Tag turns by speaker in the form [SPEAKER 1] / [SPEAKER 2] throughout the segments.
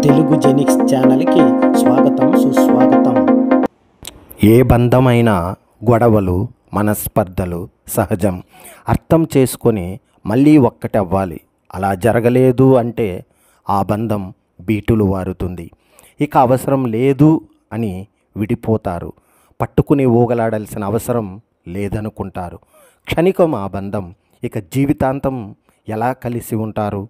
[SPEAKER 1] తెలుగు జెనిక్స్ ఛానల్కి స్వాగతం సుస్వాగతం.
[SPEAKER 2] ఏ బంధమైనా గొడవలు మనస్పర్ధలు సహజం. అర్థం చేసుకొని మళ్ళీ ఒక్కటి అవ్వాలి. అలా జరగలేదు అంటే ఆ బంధం బీటులు వారుతుంది. ఇక అవసరం లేదు అని విడిపోతారు. పట్టుకుని ఊగలాడాల్సిన అవసరం లేదనుకుంటారు. క్షణికం ఆ బంధం. ఇక జీవితాంతం ఎలా కలిసి ఉంటారు?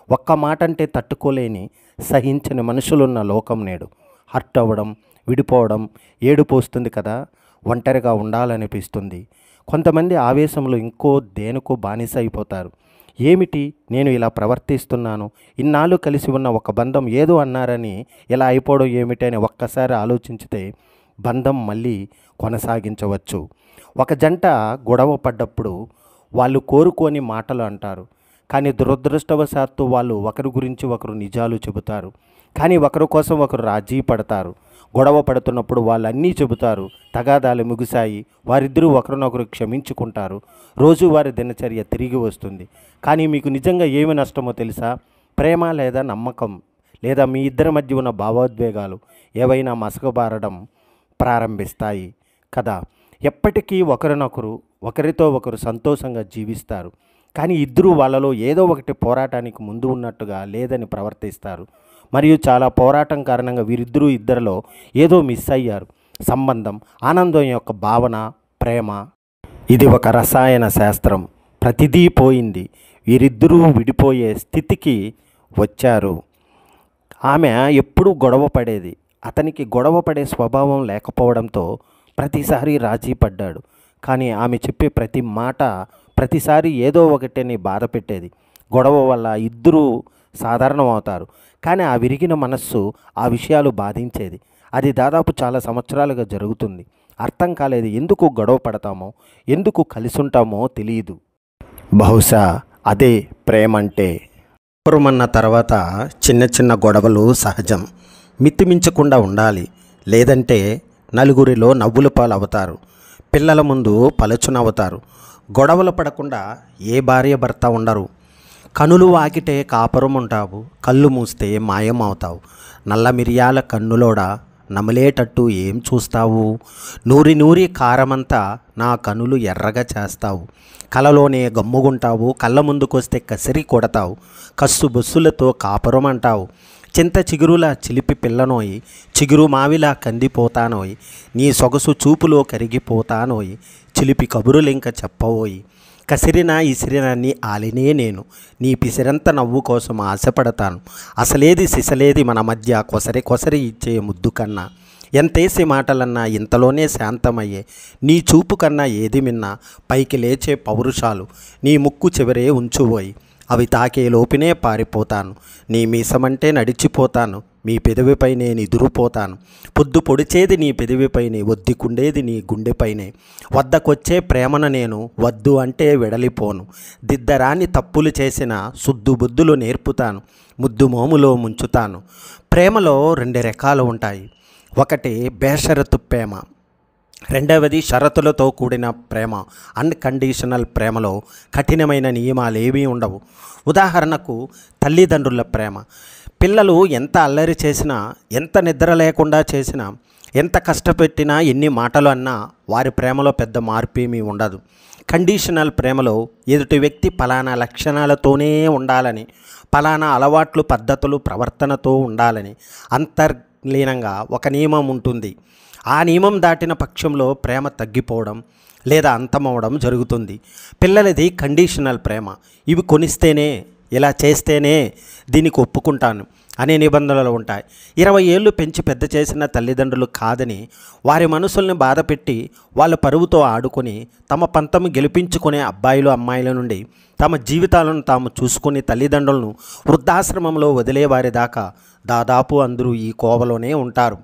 [SPEAKER 2] ఒక్క మాట అంటే తట్టుకోలేని సహించని మనుషులున్న లోకం నేడు. హర్ట్ అవ్వడం, విడిపోవడం, ఏడుపు వస్తుంది కదా, ఒంటరిగా ఉండాలనిపిస్తుంది. కొంతమంది ఆవేశంలో ఇంకో దేనికో బానిస అయిపోతారు. ఏమిటి నేను ఇలా ప్రవర్తిస్తున్నాను, ఇన్నాళ్ళు కలిసి ఉన్న ఒక బంధం ఏదో అన్నారని ఇలా అయిపోవడం ఏమిటి అని ఒక్కసారి ఆలోచించితే బంధం మళ్ళీ కొనసాగించవచ్చు. ఒక జంట గొడవ పడ్డప్పుడు వాళ్ళు కోరుకోని మాటలు అంటారు. కానీ దురదృష్టవశాత్తు వాళ్ళు ఒకరి గురించి ఒకరు నిజాలు చెబుతారు. కానీ ఒకరి కోసం ఒకరు రాజీ పడతారు. గొడవ పడుతున్నప్పుడు వాళ్ళు అన్నీ చెబుతారు. తగాదాలు ముగిశాయి. వారిద్దరూ ఒకరినొకరు క్షమించుకుంటారు. రోజువారి దినచర్య తిరిగి వస్తుంది. కానీ మీకు నిజంగా ఏమి నష్టమో తెలుసా? ప్రేమ లేదా నమ్మకం లేదా మీ ఇద్దరి మధ్య ఉన్న భావోద్వేగాలు ఏవైనా మసకబారడం ప్రారంభిస్తాయి కదా. ఎప్పటికీ ఒకరితో ఒకరు సంతోషంగా జీవిస్తారు. కానీ ఇద్దరు వాళ్ళలో ఏదో ఒకటి పోరాటానికి ముందు ఉన్నట్టుగా లేదని ప్రవర్తిస్తారు. మరియు చాలా పోరాటం కారణంగా ఇద్దరిలో ఏదో మిస్ అయ్యారు. సంబంధం, ఆనందం యొక్క భావన, ప్రేమ. ఇది ఒక రసాయన శాస్త్రం. ప్రతిదీ పోయింది. వీరిద్దరూ విడిపోయే స్థితికి వచ్చారు. ఆమె ఎప్పుడూ గొడవ పడేది. అతనికి గొడవ పడే స్వభావం లేకపోవడంతో ప్రతిసారి రాజీ పడ్డాడు. కానీ ఆమె చెప్పే ప్రతి మాట ప్రతిసారి ఏదో ఒకటిని బాధ పెట్టేది. గొడవ వల్ల ఇద్దరూ సాధారణం అవుతారు. కానీ ఆ విరిగిన మనస్సు ఆ విషయాలు బాధించేది. అది దాదాపు చాలా సంవత్సరాలుగా జరుగుతుంది. అర్థం కాలేదు. ఎందుకు గొడవ పడతామో, ఎందుకు కలిసి ఉంటామో తెలియదు. బహుశా అదే ప్రేమంటే. పురమన్న తర్వాత చిన్న చిన్న గొడవలు సహజం. మితిమించకుండా ఉండాలి. లేదంటే నలుగురిలో నవ్వుల పాలు అవుతారు. పిల్లల ముందు పలుచునవుతారు. గొడవలు పడకుండా ఏ భార్య భర్త ఉండరు. కనులు వాకితే కాపురం ఉంటావు, కళ్ళు మూస్తే మాయం అవుతావు. నల్ల మిరియాల కన్నులోడా నమలేటట్టు ఏం చూస్తావు? నూరి కారమంతా నా కనులు ఎర్రగా చేస్తావు. కలలోనే గమ్ముగుంటావు, కళ్ళ ముందుకొస్తే కసిరి కొడతావు. కస్సు బొస్సులతో కాపురం అంటావు. చింత చిగురులా చిలిపి పిల్లనోయి, చిగురు మావిలా కందిపోతానోయి. నీ సొగసు చూపులో కరిగిపోతానోయి, చిలిపి కబురులింక చెప్పవోయి. కసిరినా ఇసిరినన్ని ఆలినే నేను, నీ పిసిరంత నవ్వు కోసం ఆశపడతాను. అసలేది సిసలేది మన మధ్య కొసరి ఇచ్చే ముద్దు కన్నా. ఎంతేసి మాటలన్నా ఇంతలోనే శాంతమయ్యే నీ చూపు కన్నా ఏది మిన్నా పైకి లేచే పౌరుషాలు నీ ముక్కు చివరే ఉంచుబోయి. అవి తాకే లోపినే పారిపోతాను. నీ మీసమంటే నడిచిపోతాను. మీ పెదవిపై నేను ఎదురుపోతాను. పొద్దు పొడిచేది నీ పెదవిపైనే, ఒద్దికుండేది నీ గుండెపైనే. వద్దకొచ్చే ప్రేమను నేను వద్దు అంటే వెడలిపోను. దిద్దరాని తప్పులు చేసిన సుద్దు బుద్ధులు నేర్పుతాను. ముద్దు మోములో ముంచుతాను. ప్రేమలో 2 రకాలు ఉంటాయి. ఒకటి బేషరతు ప్రేమ, రెండవది షరతులతో కూడిన ప్రేమ. అన్కండిషనల్ ప్రేమలో కఠినమైన నియమాలు ఏమీ ఉండవు. ఉదాహరణకు తల్లిదండ్రుల ప్రేమ. పిల్లలు ఎంత అల్లరి చేసినా, ఎంత నిద్ర లేకుండా చేసినా, ఎంత కష్టపెట్టినా, ఎన్ని మాటలు అన్నా వారి ప్రేమలో పెద్ద మార్పేమీ ఉండదు. కండిషనల్ ప్రేమలో ఎదుటి వ్యక్తి పలానా లక్షణాలతోనే ఉండాలని, పలానా అలవాట్లు పద్ధతులు ప్రవర్తనతో ఉండాలని అంతర్లీనంగా ఒక నియమం ఉంటుంది. ఆ నియమం దాటిన పక్షంలో ప్రేమ తగ్గిపోవడం లేదా అంతమవడం జరుగుతుంది. పిల్లలది కండిషనల్ ప్రేమ. ఇవి కొనిస్తేనే, ఇలా చేస్తేనే దీనికి ఒప్పుకుంటాను అనే నిబంధనలు ఉంటాయి. 20 ఏళ్ళు పెంచి పెద్ద చేసిన తల్లిదండ్రులు కాదని వారి మనసుల్ని బాధపెట్టి వాళ్ళ పరువుతో ఆడుకొని తమ పంతము గెలిపించుకునే అబ్బాయిలు అమ్మాయిల నుండి తమ జీవితాలను తాము చూసుకుని తల్లిదండ్రులను వృద్ధాశ్రమంలో వదిలేవారి దాకా దాదాపు అందరూ ఈ కోవలోనే ఉంటారు.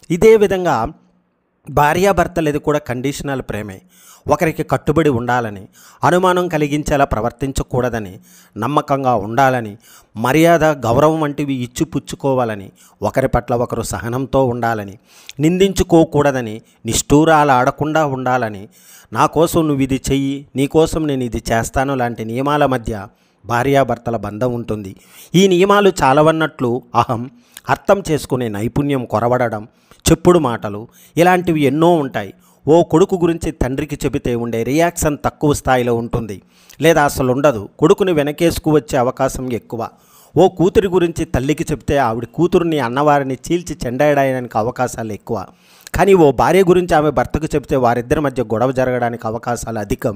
[SPEAKER 2] ఇదే విధంగా భార్యాభర్తలది కూడా కండిషనల్ ప్రేమే. ఒకరికి కట్టుబడి ఉండాలని, అనుమానం కలిగించేలా ప్రవర్తించకూడదని, నమ్మకంగా ఉండాలని, మర్యాద గౌరవం వంటివి ఇచ్చిపుచ్చుకోవాలని, ఒకరి పట్ల ఒకరు సహనంతో ఉండాలని, నిందించుకోకూడదని, నిష్ఠూరాలు ఆడకుండా ఉండాలని, నా కోసం నువ్వు ఇది చెయ్యి, నీ కోసం నేను ఇది చేస్తాను లాంటి నియమాల మధ్య భార్యాభర్తల బంధం ఉంటుంది. ఈ నియమాలు చాలవన్నట్లు అహం, అర్థం చేసుకునే నైపుణ్యం కొరవడడం, చెప్పుడు మాటలు ఇలాంటివి ఎన్నో ఉంటాయి. ఓ కొడుకు గురించి తండ్రికి చెబితే ఉండే రియాక్షన్ తక్కువ స్థాయిలో ఉంటుంది, లేదా అసలు ఉండదు. కొడుకుని వెనకేసుకు వచ్చే అవకాశం ఎక్కువ. ఓ కూతురి గురించి తల్లికి చెబితే ఆవిడ కూతురుని అన్నవారిని చీల్చి చెండాయడానికి అవకాశాలు ఎక్కువ. కానీ ఓ భార్య గురించి ఆమె భర్తకు చెబితే వారిద్దరి మధ్య గొడవ జరగడానికి అవకాశాలు అధికం.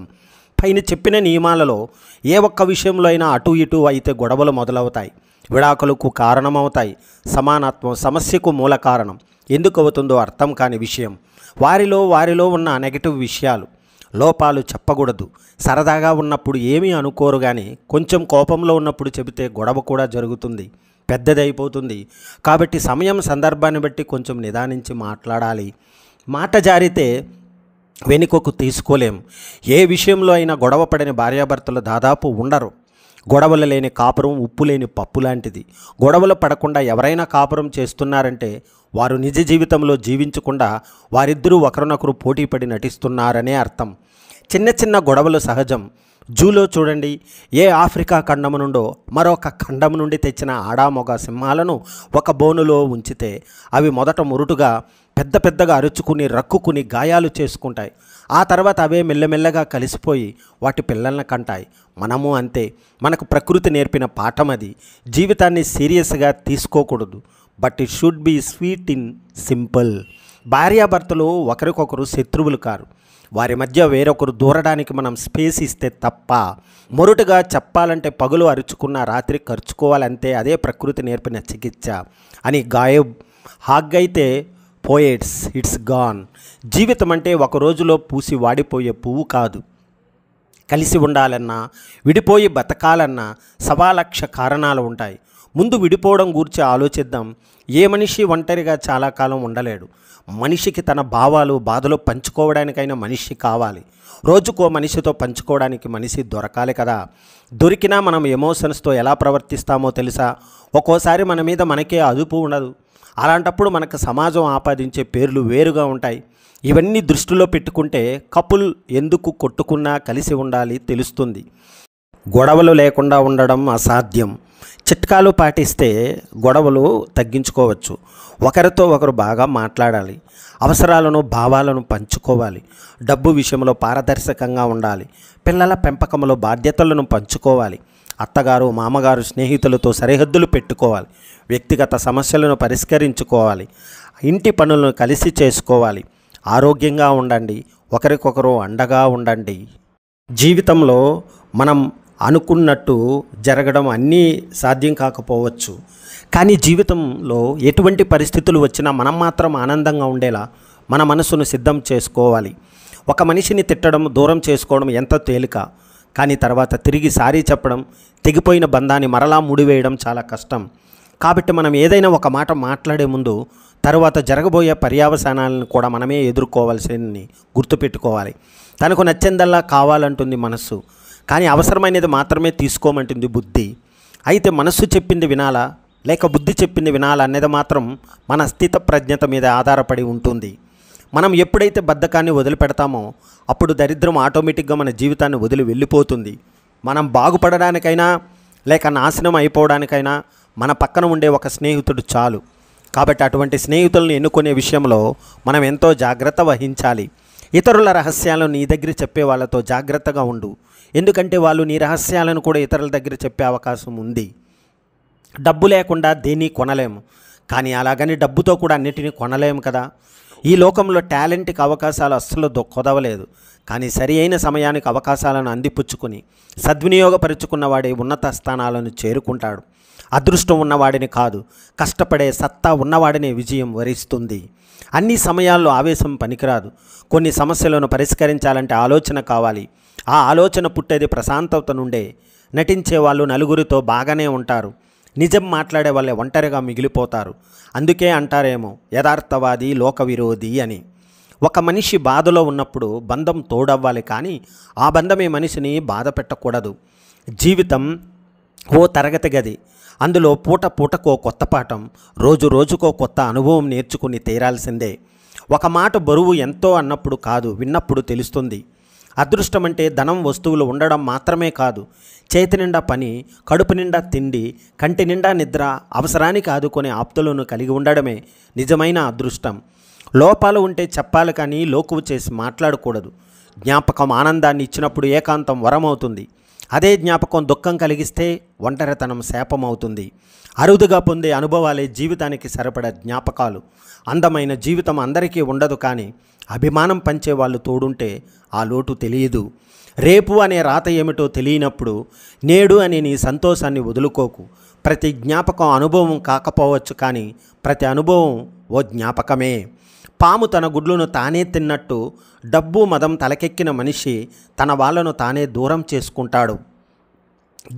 [SPEAKER 2] పైన చెప్పిన నియమాలలో ఏ ఒక్క విషయంలో అయినా అటు ఇటు అయితే గొడవలు మొదలవుతాయి, విడాకులకు కారణమవుతాయి. సమానత్వం సమస్యకు మూల కారణం. ఎందుకు అవుతుందో అర్థం కాని విషయం. వారిలో ఉన్న నెగటివ్ విషయాలు, లోపాలు చెప్పకూడదు. సరదాగా ఉన్నప్పుడు ఏమీ అనుకోరు, కానీ కొంచెం కోపంలో ఉన్నప్పుడు చెబితే గొడవ కూడా జరుగుతుంది, పెద్దదైపోతుంది. కాబట్టి సమయం సందర్భాన్ని బట్టి కొంచెం నిదానించి మాట్లాడాలి. మాట జారితే వెనుకకు తీసుకోలేం. ఏ విషయంలో అయినా గొడవ పడని భార్యాభర్తలు దాదాపు ఉండరు. గొడవలు లేని కాపురం ఉప్పు లేని పప్పు లాంటిది. గొడవలు పడకుండా ఎవరైనా కాపురం చేస్తున్నారంటే వారు నిజ జీవితంలో జీవించకుండా వారిద్దరూ ఒకరినొకరు పోటీపడి నటిస్తున్నారనే అర్థం. చిన్న చిన్న గొడవలు సహజం. జూలో చూడండి, ఏ ఆఫ్రికా ఖండం నుండో మరొక ఖండం నుండి తెచ్చిన ఆడామొగ సింహాలను ఒక బోనులో ఉంచితే అవి మొదట మురుటుగా పెద్దగా అరుచుకుని రక్కుకుని గాయాలు చేసుకుంటాయి. ఆ తర్వాత అవే మెల్లమెల్లగా కలిసిపోయి వాటి పిల్లల్ని కంటాయి. మనము అంతే. మనకు ప్రకృతి నేర్పిన పాఠం అది. జీవితాన్ని సీరియస్గా తీసుకోకూడదు, but it should be sweet in simple. భార్యాభర్తలు ఒకరికొకరు శత్రువులు కారు. వారి మధ్య వేరొకరు దూరడానికి మనం స్పేస్ ఇస్తే తప్ప. మొరుటుగా చెప్పాలంటే పగులు అరుచుకున్న రాత్రి ఖర్చుకోవాలంతే. అదే ప్రకృతి నేర్పిన చికిత్స అని గాయబ్. హాగ్గైతే పోయెట్స్, ఇట్స్ గాన్. జీవితం అంటే ఒక రోజులో పూసి వాడిపోయే పువ్వు కాదు. కలిసి ఉండాలన్నా విడిపోయి బతకాలన్నా 1,00,000 కారణాలు ఉంటాయి. ముందు విడిపోవడం గురించి ఆలోచిద్దాం. ఏ మనిషి ఒంటరిగా చాలా కాలం ఉండలేడు. మనిషికి తన భావాలు బాధలు పంచుకోవడానికైనా మనిషి కావాలి. రోజుకో మనిషితో పంచుకోవడానికి మనిషి దొరకాలి కదా. దొరికినా మనం ఎమోషన్స్తో ఎలా ప్రవర్తిస్తామో తెలుసా? ఒక్కోసారి మన మీద మనకే అదుపు ఉండదు. అలాంటప్పుడు మనకు సమాజం ఆపాదించే పేర్లు వేరుగా ఉంటాయి. ఇవన్నీ దృష్టిలో పెట్టుకుంటే కపుల్ ఎందుకు కొట్టుకున్నా కలిసి ఉండాలి తెలుస్తుంది. గొడవలు లేకుండా ఉండడం అసాధ్యం. చిట్కాలు పాటిస్తే గొడవలు తగ్గించుకోవచ్చు. ఒకరితో ఒకరు బాగా మాట్లాడాలి. అవసరాలను భావాలను పంచుకోవాలి. డబ్బు విషయంలో పారదర్శకంగా ఉండాలి. పిల్లల పెంపకంలో బాధ్యతలను పంచుకోవాలి. అత్తగారు మామగారు స్నేహితులతో సరిహద్దులు పెట్టుకోవాలి. వ్యక్తిగత సమస్యలను పరిష్కరించుకోవాలి. ఇంటి పనులను కలిసి చేసుకోవాలి. ఆరోగ్యంగా ఉండండి. ఒకరికొకరు అండగా ఉండండి. జీవితంలో మనం అనుకున్నట్టు జరగడం అన్నీ సాధ్యం కాకపోవచ్చు, కానీ జీవితంలో ఎటువంటి పరిస్థితులు వచ్చినా మనం మాత్రం ఆనందంగా ఉండేలా మన మనసును సిద్ధం చేసుకోవాలి. ఒక మనిషిని తిట్టడం, దూరం చేసుకోవడం ఎంత తేలిక, కానీ తర్వాత తిరిగి సారీ చెప్పడం, తెగిపోయిన బంధాన్ని మరలా ముడివేయడం చాలా కష్టం. కాబట్టి మనం ఏదైనా ఒక మాట మాట్లాడే ముందు తర్వాత జరగబోయే పర్యవసానాలను కూడా మనమే ఎదుర్కోవాల్సింది గుర్తుపెట్టుకోవాలి. తనకు నచ్చిందల్లా కావాలంటుంది మనస్సు, కానీ అవసరమైనది మాత్రమే తీసుకోమంటుంది బుద్ధి. అయితే మనస్సు చెప్పింది వినాలా లేక బుద్ధి చెప్పింది వినాలా అనేది మాత్రం మన స్థిత ప్రజ్ఞత మీద ఆధారపడి ఉంటుంది. మనం ఎప్పుడైతే బద్ధకాన్ని వదిలిపెడతామో అప్పుడు దరిద్రం ఆటోమేటిక్గా మన జీవితాన్ని వదిలి వెళ్ళిపోతుంది. మనం బాగుపడడానికైనా లేక నాశనం అయిపోవడానికైనా మన పక్కన ఉండే ఒక స్నేహితుడు చాలు. కాబట్టి అటువంటి స్నేహితులను ఎన్నుకునే విషయంలో మనం ఎంతో జాగ్రత్త వహించాలి. ఇతరుల రహస్యాలను నీ దగ్గర చెప్పే వాళ్ళతో జాగ్రత్తగా ఉండు. ఎందుకంటే వాళ్ళు నీ రహస్యాలను కూడా ఇతరుల దగ్గర చెప్పే అవకాశం ఉంది. డబ్బు లేకుండా దేన్ని కొనలేము, కానీ అలాగని డబ్బుతో కూడా అన్నిటినీ కొనలేము కదా. ఈ లోకంలో టాలెంట్కి అవకాశాలు అస్సలు కొదవలేదు, కానీ సరి అయిన సమయానికి అవకాశాలను అందిపుచ్చుకుని సద్వినియోగపరుచుకున్నవాడే ఉన్నత స్థానాలను చేరుకుంటాడు. అదృష్టం ఉన్నవాడిని కాదు, కష్టపడే సత్తా ఉన్నవాడిని విజయం వరిస్తుంది. అన్ని సమయాల్లో ఆవేశం పనికిరాదు. కొన్ని సమస్యలను పరిష్కరించాలంటే ఆలోచన కావాలి. ఆ ఆలోచన పుట్టేది ప్రశాంతత నుండే. నటించే వాళ్ళు నలుగురితో బాగానే ఉంటారు, నిజం మాట్లాడే వాళ్ళే ఒంటరిగా మిగిలిపోతారు. అందుకే అంటారేమో యథార్థవాది లోక విరోధి అని. ఒక మనిషి బాధలో ఉన్నప్పుడు బంధం తోడవ్వాలి, కానీ ఆ బంధమే మనిషిని బాధ పెట్టకూడదు. జీవితం ఓ తరగతి గది. అందులో పూట పూటకో కొత్త పాఠం, రోజు రోజుకో కొత్త అనుభవం నేర్చుకుని తీరాల్సిందే. ఒక మాట బరువు ఎంతో అన్నప్పుడు కాదు, విన్నప్పుడు తెలుస్తుంది.
[SPEAKER 1] అదృష్టం అంటే ధనం, వస్తువులు ఉండడం మాత్రమే కాదు, చేతి నిండా పని, కడుపు నిండా తిండి, కంటి నిండా నిద్ర, అవసరానికి ఆదుకునే ఆప్తులను కలిగి ఉండడమే నిజమైన అదృష్టం. లోపాలు ఉంటే చెప్పాలి కానీ లోకువ చేసి మాట్లాడకూడదు. జ్ఞాపకం ఆనందాన్ని ఇచ్చినప్పుడు ఏకాంతం వరమవుతుంది. అదే జ్ఞాపకం దుఃఖం కలిగిస్తే ఒంటరితనం శాపమవుతుంది. అరుదుగా పొందే అనుభవాలే జీవితానికి సరిపడ జ్ఞాపకాలు. అందమైన జీవితం అందరికీ ఉండదు, కానీ అభిమానం పంచే వాళ్ళు తోడుంటే ఆ లోటు తెలియదు. రేపు అనే రాత ఏమిటో తెలియనప్పుడు నేడు అనే నీ సంతోషాన్ని వదులుకోకు. ప్రతి జ్ఞాపకం అనుభవం కాకపోవచ్చు, కానీ ప్రతి అనుభవం ఓ జ్ఞాపకమే. పాము తన గుడ్లను తానే తిన్నట్టు డబ్బు మదం తలకెక్కిన మనిషి తన వాళ్ళను తానే దూరం చేసుకుంటాడు.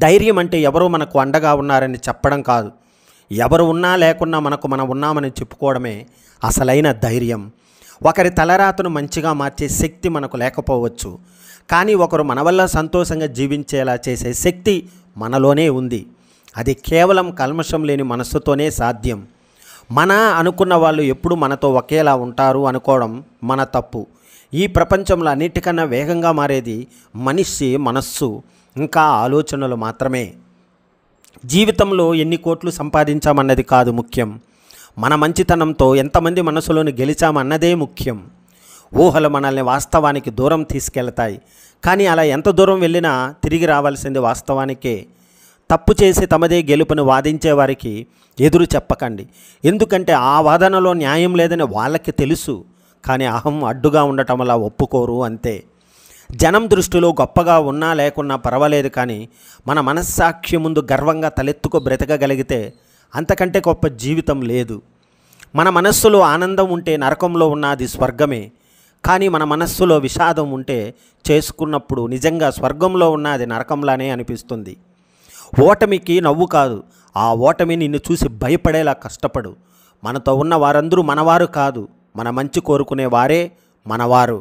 [SPEAKER 1] ధైర్యం అంటే ఎవరో మనకు అండగా ఉన్నారని చెప్పడం కాదు, ఎవరు ఉన్నా లేకున్నా మనం ఉన్నామని చెప్పుకోవడమే అసలైన ధైర్యం. ఒకరి తలరాతను మంచిగా మార్చే శక్తి మనకు లేకపోవచ్చు, కానీ ఒకరు మన వల్ల సంతోషంగా జీవించేలా చేసే శక్తి మనలోనే ఉంది. అది కేవలం కల్మషం లేని మనస్సుతోనే సాధ్యం. మన అనుకున్న వాళ్ళు ఎప్పుడు మనతో ఒకేలా ఉంటారు అనుకోవడం మన తప్పు. ఈ ప్రపంచంలో అన్నిటికన్నా వేగంగా మారేది మనిషి మనస్సు, ఇంకా ఆలోచనలు మాత్రమే. జీవితంలో ఎన్ని కోట్లు సంపాదించామన్నది కాదు ముఖ్యం, మన మంచితనంతో ఎంతమంది మనసులోని గెలిచామన్నదే ముఖ్యం. ఊహలు మనల్ని వాస్తవానికి దూరం తీసుకెళ్తాయి, కానీ అలా ఎంత దూరం వెళ్ళినా తిరిగి రావాల్సింది వాస్తవానికే. తప్పు చేసి తమదే గెలుపుని వాదించే వారికి ఎదురు చెప్పకండి, ఎందుకంటే ఆ వాదనలో న్యాయం లేదని వాళ్ళకి తెలుసు, కానీ అహం అడ్డుగా ఉండటం వల్ల ఒప్పుకోరు, అంతే. జనం దృష్టిలో గొప్పగా ఉన్నా లేకున్నా పర్వాలేదు, కానీ మన మనస్సాక్షి ముందు గర్వంగా తలెత్తుకు బ్రతకగలిగితే అంతకంటే గొప్ప జీవితం లేదు. మన మనస్సులో ఆనందం ఉంటే నరకంలో ఉన్నది స్వర్గమే, కానీ మన మనస్సులో విషాదం ఉంటే చేసుకున్నప్పుడు నిజంగా స్వర్గంలో ఉన్నది నరకంలానే అనిపిస్తుంది. ఓటమికి నవ్వు కాదు, ఆ ఓటమి నిన్ను చూసి భయపడేలా కష్టపడు. మనతో ఉన్న వారందరూ మనవారు కాదు, మన మంచి కోరుకునే వారే మనవారు.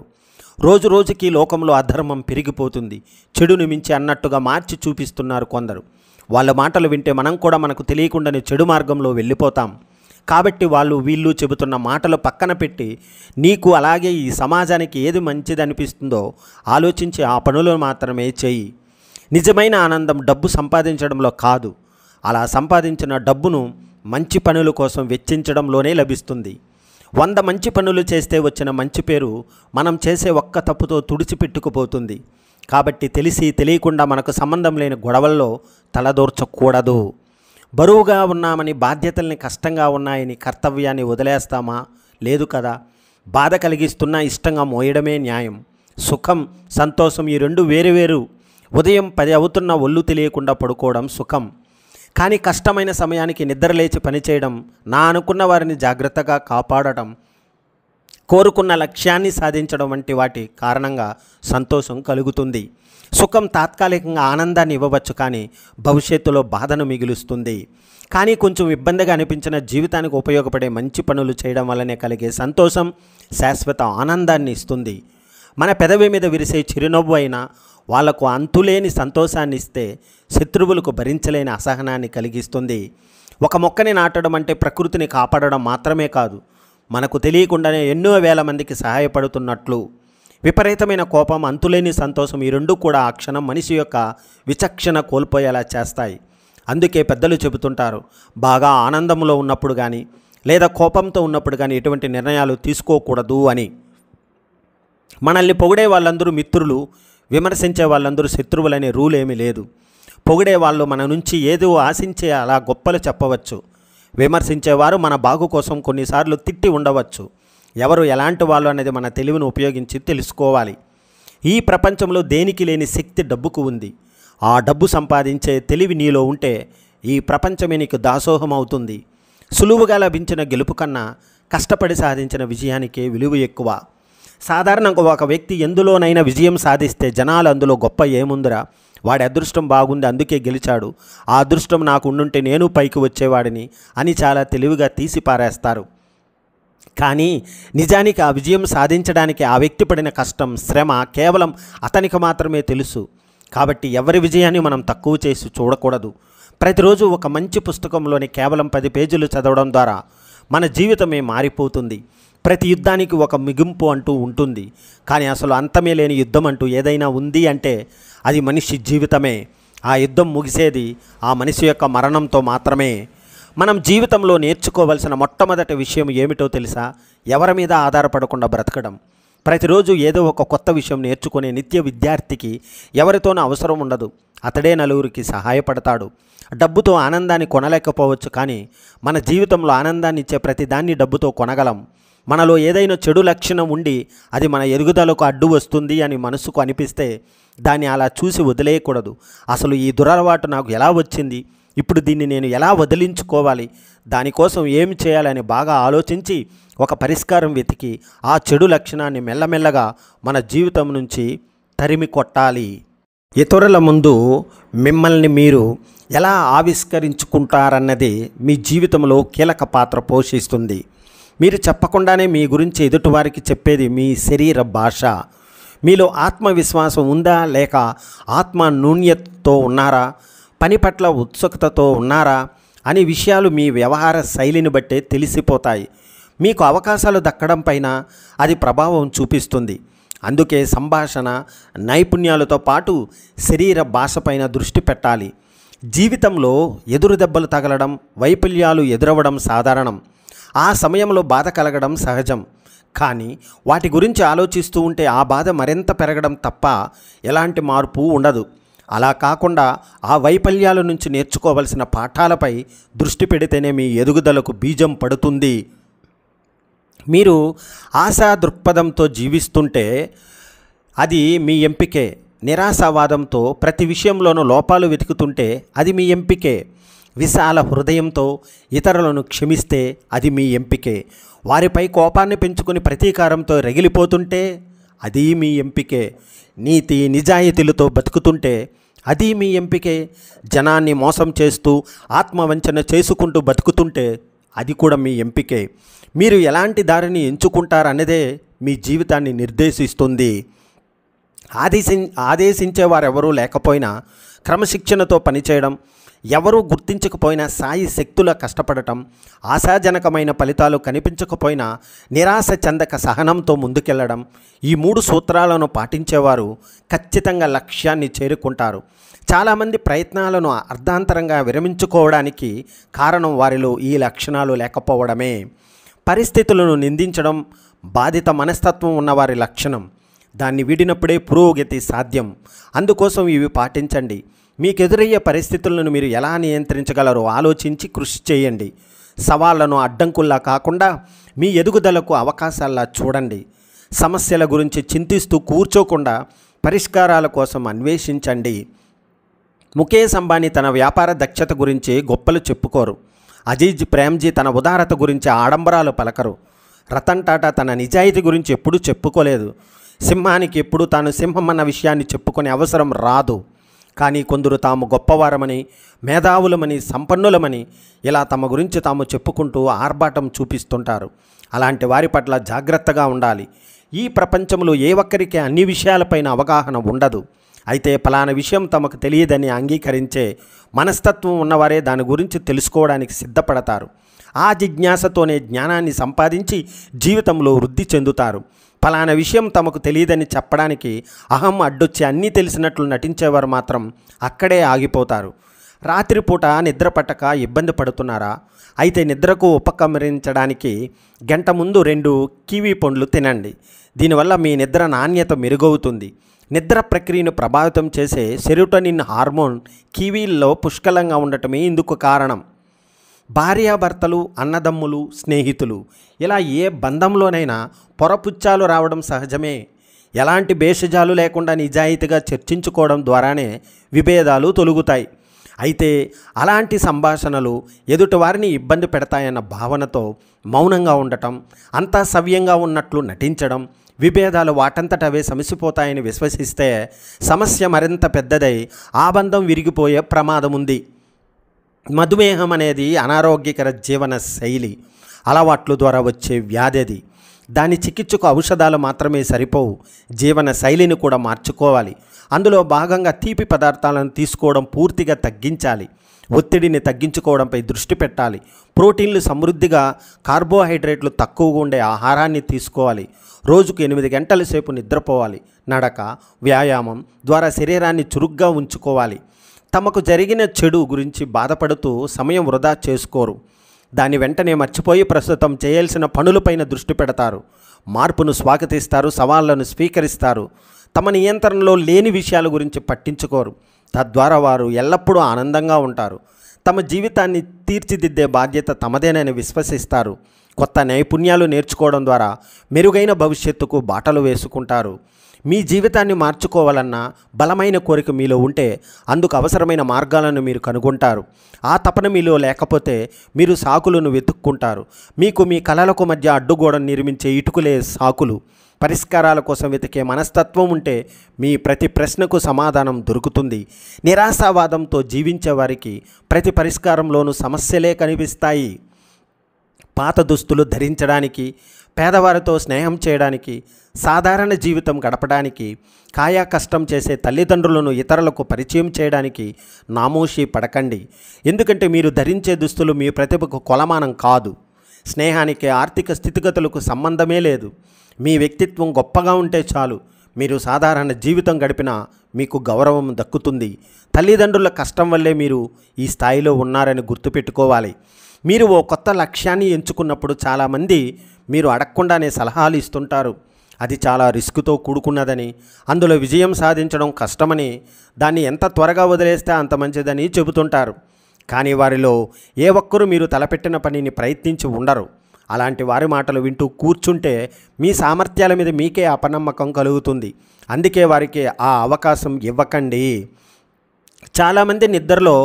[SPEAKER 1] రోజు రోజుకి లోకంలో అధర్మం పెరిగిపోతుంది. చెడుని మించి అన్నట్టుగా మార్చి చూపిస్తున్నారు కొందరు. వాళ్ళ మాటలు వింటే మనం కూడా మనకు తెలియకుండానే చెడు మార్గంలో వెళ్ళిపోతాం. కాబట్టి వాళ్ళు వీళ్ళు చెబుతున్న మాటలు పక్కన పెట్టి నీకు అలాగే ఈ సమాజానికి ఏది మంచిది అనిపిస్తుందో ఆలోచించి ఆ పనులు మాత్రమే చేయి. నిజమైన ఆనందం డబ్బు సంపాదించడంలో కాదు, అలా సంపాదించిన డబ్బును మంచి పనుల కోసం వెచ్చించడంలోనే లభిస్తుంది. 100 మంచి పనులు చేస్తే వచ్చిన మంచి పేరు మనం చేసే ఒక్క తప్పుతో తుడిచిపెట్టుకుపోతుంది. కాబట్టి తెలిసి తెలియకుండా మనకు సంబంధం లేని గొడవల్లో తలదూర్చకూడదు. బరువుగా ఉన్నామని, బాధ్యతల్ని కష్టంగా ఉన్నాయని కర్తవ్యాన్ని వదిలేస్తామా? లేదు కదా. బాధ కలిగిస్తున్నా ఇష్టంగా మోయడమే న్యాయం. సుఖం, సంతోషం ఈ రెండు వేరువేరు. ఉదయం 10 అవుతున్న ఒళ్ళు తెలియకుండా పడుకోవడం సుఖం, కానీ కష్టమైన సమయానికి నిద్రలేచి పనిచేయడం, నా అనుకున్న వారిని జాగ్రత్తగా కాపాడటం, కోరుకున్న లక్ష్యాన్ని సాధించడం వంటి వాటి కారణంగా సంతోషం కలుగుతుంది. సుఖం తాత్కాలికంగా ఆనందాన్ని ఇవ్వవచ్చు, కానీ భవిష్యత్తులో బాధను మిగులుస్తుంది. కానీ కొంచెం ఇబ్బందిగా అనిపించిన జీవితానికి ఉపయోగపడే మంచి పనులు చేయడం వల్లనే కలిగే సంతోషం శాశ్వత ఆనందాన్ని ఇస్తుంది. మన పెదవి మీద విరిసే చిరునవ్వు అయినా వాళ్లకు అంతులేని సంతోషాన్ని ఇస్తే శత్రువులకు భరించలేని అసహనాన్ని కలిగిస్తుంది. ఒక మొక్కని నాటడం అంటే ప్రకృతిని కాపాడడం మాత్రమే కాదు, మనకు తెలియకుండానే ఎన్నో వేల మందికి సహాయపడుతున్నట్లు. విపరీతమైన కోపం, అంతులేని సంతోషం ఈ రెండు కూడా ఆ క్షణం మనిషి యొక్క విచక్షణ కోల్పోయేలా చేస్తాయి. అందుకే పెద్దలు చెబుతుంటారు, బాగా ఆనందంలో ఉన్నప్పుడు కానీ లేదా కోపంతో ఉన్నప్పుడు కానీ ఎటువంటి నిర్ణయాలు తీసుకోకూడదు అని. మనల్ని పొగిడే వాళ్ళందరూ మిత్రులు, విమర్శించే వాళ్ళందరూ శత్రువులనే రూల్ ఏమీ లేదు. పొగిడే వాళ్ళు మన నుంచి ఏదో ఆశించే అలా గొప్పలు చెప్పవచ్చు. విమర్శించేవారు మన బాగు కోసం కొన్నిసార్లు తిట్టి ఉండవచ్చు. ఎవరు ఎలాంటి వాళ్ళు అనేది మన తెలివిని ఉపయోగించి తెలుసుకోవాలి. ఈ ప్రపంచంలో దేనికి లేని శక్తి డబ్బుకు ఉంది. ఆ డబ్బు సంపాదించే తెలివి నీలో ఉంటే ఈ ప్రపంచమే నీకు దాసోహం అవుతుంది. సులువుగా లభించిన గెలుపు కన్నా కష్టపడి సాధించిన విజయానికే విలువ ఎక్కువ. సాధారణంగా ఒక వ్యక్తి ఎందులోనైనా విజయం సాధిస్తే జనాలు అందులో గొప్ప ఏముందిరా, వాడి అదృష్టం బాగుంది అందుకే గెలిచాడు, ఆ అదృష్టం నాకు ఉండుంటే నేను పైకి వచ్చేవాడిని అని చాలా తెలివిగా తీసి పారేస్తారు. కానీ నిజానికి ఆ విజయం సాధించడానికి ఆ వ్యక్తి పడిన కష్టం, శ్రమ కేవలం అతనికి మాత్రమే తెలుసు. కాబట్టి ఎవరి విజయాన్ని మనం తక్కువ చేసి చూడకూడదు. ప్రతిరోజు ఒక మంచి పుస్తకంలోని కేవలం 10 పేజీలు చదవడం ద్వారా మన జీవితమే మారిపోతుంది. ప్రతి యుద్ధానికి ఒక ముగింపు అంటూ ఉంటుంది. కానీ అసలు అంతమే లేని యుద్ధం అంటూ ఏదైనా ఉంది అంటే అది మనిషి జీవితమే. ఆ యుద్ధం ముగిసేది ఆ మనిషి యొక్క మరణంతో మాత్రమే. మనం జీవితంలో నేర్చుకోవలసిన మొట్టమొదటి విషయం ఏమిటో తెలుసా? ఎవరి మీద ఆధారపడకుండా బ్రతకడం. ప్రతిరోజు ఏదో ఒక కొత్త విషయం నేర్చుకునే నిత్య విద్యార్థికి ఎవరితోనూ అవసరం ఉండదు. అతడే నలుగురికి సహాయపడతాడు. డబ్బుతో ఆనందాన్ని కొనలేకపోవచ్చు, కానీ మన జీవితంలో ఆనందాన్ని ఇచ్చే ప్రతిదాన్ని డబ్బుతో కొనగలం. మనలో ఏదైనా చెడు లక్షణం ఉండి అది మన ఎదుగుదలకు అడ్డు వస్తుంది అని మనసుకు అనిపిస్తే దాన్ని అలా చూసి వదిలేయకూడదు. అసలు ఈ దురలవాటు నాకు ఎలా వచ్చింది, ఇప్పుడు దీన్ని నేను ఎలా వదిలించుకోవాలి, దానికోసం ఏమి చేయాలని బాగా ఆలోచించి ఒక పరిష్కారం వెతికి ఆ చెడు లక్షణాన్ని మెల్లమెల్లగా మన జీవితం నుంచి తరిమి కొట్టాలి. ఇతరుల ముందు మిమ్మల్ని మీరు ఎలా ఆవిష్కరించుకుంటారన్నది మీ జీవితంలో కీలక పాత్ర పోషిస్తుంది. మీరు చెప్పకుండానే మీ గురించి ఎదుటివారికి చెప్పేది మీ శరీర భాష. మీలో ఆత్మవిశ్వాసం ఉందా, లేక ఆత్మ న్యూన్యతతో ఉన్నారా, పని పట్ల ఉత్సుకతతో ఉన్నారా అనే విషయాలు మీ వ్యవహార శైలిని బట్టే తెలిసిపోతాయి. మీకు అవకాశాలు దక్కడం పైన అది ప్రభావం చూపిస్తుంది. అందుకే సంభాషణ నైపుణ్యాలతో పాటు శరీర భాషపైన దృష్టి పెట్టాలి. జీవితంలో ఎదురు దెబ్బలు తగలడం, వైఫల్యాలు ఎదురవ్వడం సాధారణం. ఆ సమయంలో బాధ కలగడం సహజం. కానీ వాటి గురించి ఆలోచిస్తూ ఉంటే ఆ బాధ మరింత పెరగడం తప్ప ఎలాంటి మార్పు ఉండదు. అలా కాకుండా ఆ వైఫల్యాల నుంచి నేర్చుకోవలసిన పాఠాలపై దృష్టి పెడితేనే మీ ఎదుగుదలకు బీజం పడుతుంది. మీరు ఆశా దృక్పథంతో జీవిస్తుంటే అది మీ ఎంపికే. నిరాశావాదంతో ప్రతి విషయంలోనూ లోపాలు వెతుకుతుంటే అది మీ ఎంపికే. విశాల హృదయంతో ఇతరులను క్షమిస్తే అది మీ ఎంపికే. వారిపై కోపాన్ని పెంచుకుని ప్రతీకారంతో రగిలిపోతుంటే అది మీ ఎంపికే. నీతి నిజాయితీలతో బతుకుతుంటే అది మీ ఎంపికే. జనాన్ని మోసం చేస్తూ ఆత్మవంచన చేసుకుంటూ బతుకుతుంటే అది కూడా మీ ఎంపికే. మీరు ఎలాంటి దారిని ఎంచుకుంటారన్నదే మీ జీవితాన్ని నిర్దేశిస్తుంది. ఆదేశించేవారెవరూ లేకపోయినా క్రమశిక్షణతో పనిచేయడం, ఎవరూ గుర్తించకపోయినా సాయి శక్తుల కష్టపడటం, ఆశాజనకమైన ఫలితాలు కనిపించకపోయినా నిరాశ చెందక సహనంతో ముందుకెళ్లడం, ఈ 3 సూత్రాలను పాటించేవారు ఖచ్చితంగా లక్ష్యాన్ని చేరుకుంటారు. చాలామంది ప్రయత్నాలను అర్ధాంతరంగా విరమించుకోవడానికి కారణం వారిలో ఈ లక్షణాలు లేకపోవడమే. పరిస్థితులను నిందించడం బాధిత మనస్తత్వం ఉన్నవారి లక్షణం. దాన్ని వీడినప్పుడే పురోగతి సాధ్యం. అందుకోసం ఇవి పాటించండి. మీకు ఎదురయ్యే పరిస్థితులను మీరు ఎలా నియంత్రించగలరో ఆలోచించి కృషి చేయండి. సవాళ్లను అడ్డంకుల్లా కాకుండా మీ ఎదుగుదలకు అవకాశాల్లా చూడండి. సమస్యల గురించి చింతిస్తూ కూర్చోకుండా పరిష్కారాల కోసం అన్వేషించండి. ముఖేష్ అంబానీ తన వ్యాపార దక్షత గురించి గొప్పలు చెప్పుకోరు. అజీజ్ ప్రేమ్జీ తన ఉదారత గురించి ఆడంబరాలు పలకరు. రతన్ టాటా తన నిజాయితీ గురించి ఎప్పుడూ చెప్పుకోలేదు. సింహానికి ఎప్పుడూ తాను సింహం అన్న విషయాన్ని చెప్పుకునే అవసరం రాదు. కానీ కొందరు తాము గొప్పవారమని, మేధావులమని, సంపన్నులమని ఇలా తమ గురించి తాము చెప్పుకుంటూ ఆర్భాటం చూపిస్తుంటారు. అలాంటి వారి పట్ల జాగ్రత్తగా ఉండాలి. ఈ ప్రపంచంలో ఏ ఒక్కరికి అన్ని విషయాలపైన అవగాహన ఉండదు. అయితే ఫలానా విషయం తమకు తెలియదని అంగీకరించే మనస్తత్వం ఉన్నవారే దాని గురించి తెలుసుకోవడానికి సిద్ధపడతారు. ఆ జిజ్ఞాసతోనే జ్ఞానాన్ని సంపాదించి జీవితంలో వృద్ధి చెందుతారు. ఫలానా విషయం తమకు తెలియదని చెప్పడానికి అహం అడ్డొచ్చి అన్నీ తెలిసినట్లు నటించేవారు మాత్రం అక్కడే ఆగిపోతారు. రాత్రిపూట నిద్ర పట్టక ఇబ్బంది పడుతున్నారా? అయితే నిద్రకు ఉపక్రమించడానికి గంట ముందు 2 కివీ పండ్లు తినండి. దీనివల్ల మీ నిద్ర నాణ్యత మెరుగవుతుంది. నిద్ర ప్రక్రియను ప్రభావితం చేసే సెరోటోనిన్ హార్మోన్ కివీల్లో పుష్కలంగా ఉండటమే ఇందుకు కారణం. భార్యాభర్తలు, అన్నదమ్ములు, స్నేహితులు ఇలా ఏ బంధంలోనైనా పొరపుచ్చాలు రావడం సహజమే. ఎలాంటి భేషజాలు లేకుండా నిజాయితీగా చర్చించుకోవడం ద్వారానే విభేదాలు తొలగుతాయి. అయితే అలాంటి సంభాషణలు ఎదుటివారిని ఇబ్బంది పెడతాయన్న భావనతో మౌనంగా ఉండటం, అంతా సవ్యంగా ఉన్నట్లు నటించడం, విభేదాలు వాటంతటవే సమసిపోతాయని విశ్వసిస్తే సమస్య మరింత పెద్దదై ఆ బంధం విరిగిపోయే ప్రమాదం ఉంది. మధుమేహం అనేది అనారోగ్యకర జీవన శైలి, అలవాట్ల ద్వారా వచ్చే వ్యాధి అది. దాని చికిత్సకు ఔషధాలు మాత్రమే సరిపోవు, జీవన శైలిని కూడా మార్చుకోవాలి. అందులో భాగంగా తీపి పదార్థాలను తీసుకోవడం పూర్తిగా తగ్గించాలి. ఒత్తిడిని తగ్గించుకోవడంపై దృష్టి పెట్టాలి. ప్రోటీన్లు సమృద్ధిగా, కార్బోహైడ్రేట్లు తక్కువగా ఉండే ఆహారాన్ని తీసుకోవాలి. రోజుకు 8 గంటల సేపు నిద్రపోవాలి. నడక, వ్యాయామం ద్వారా శరీరాన్ని చురుగ్గా ఉంచుకోవాలి. తమకు జరిగిన చెడు గురించి బాధపడుతూ సమయం వృధా చేసుకోరు. దాన్ని వెంటనే మర్చిపోయి ప్రస్తుతం చేయాల్సిన పనులపైన దృష్టి పెడతారు. మార్పును స్వాగతిస్తారు, సవాళ్లను స్వీకరిస్తారు. తమ నియంత్రణలో లేని విషయాల గురించి పట్టించుకోరు. తద్వారా వారు ఎల్లప్పుడూ ఆనందంగా ఉంటారు. తమ జీవితాన్ని తీర్చిదిద్దే బాధ్యత తమదేనని విశ్వసిస్తారు. కొత్త నైపుణ్యాలు నేర్చుకోవడం ద్వారా మెరుగైన భవిష్యత్తుకు బాటలు వేసుకుంటారు. మీ జీవితాన్ని మార్చుకోవాలన్న బలమైన కోరిక మీలో ఉంటే అందుకు అవసరమైన మార్గాలను మీరు కనుగొంటారు. ఆ తపన మీలో లేకపోతే మీరు సాకులను వెతుక్కుంటారు. మీకు మీ కలలకు మధ్య అడ్డుగోడను నిర్మించే ఇటుకలే సాకులు. పరిష్కారాల కోసం వెతికే మనస్తత్వం ఉంటే మీ ప్రతి ప్రశ్నకు సమాధానం దొరుకుతుంది. నిరాశావాదంతో జీవించే వారికి ప్రతి పరిష్కారంలోనూ సమస్యలే కనిపిస్తాయి. పాత దుస్తులు ధరించడానికి, పేదవారితో స్నేహం చేయడానికి, సాధారణ జీవితం గడపడానికి, కాయా కష్టం చేసే తల్లిదండ్రులను ఇతరులకు పరిచయం చేయడానికి నామోషి పడకండి. ఎందుకంటే మీరు ధరించే దుస్తులు మీ ప్రతిభకు కొలమానం కాదు. స్నేహానికి ఆర్థిక స్థితిగతులకు సంబంధమే లేదు. మీ వ్యక్తిత్వం గొప్పగా ఉంటే చాలు. మీరు సాధారణ జీవితం గడిపినా మీకు గౌరవం దక్కుతుంది. తల్లిదండ్రుల కష్టం వల్లే మీరు ఈ స్థాయిలో ఉన్నారని గుర్తుపెట్టుకోవాలి. మీరు ఓ కొత్త లక్ష్యాన్ని ఎంచుకున్నప్పుడు చాలామంది మీరు అడగకుండానే సలహాలు ఇస్తుంటారు. అది చాలా రిస్క్తో కూడుకున్నదని, అందులో విజయం సాధించడం కష్టమని, దాన్ని ఎంత త్వరగా వదిలేస్తే అంత మంచిదని చెబుతుంటారు. కానీ వారిలో ఏ ఒక్కరూ మీరు తలపెట్టిన పనిని ప్రయత్నించి ఉండరు. అలాంటి వారి మాటలు వింటూ కూర్చుంటే మీ సామర్థ్యాల మీద మీకే అపనమ్మకం కలుగుతుంది. అందుకే వారికి ఆ అవకాశం ఇవ్వకండి. చాలామంది నిద్రలో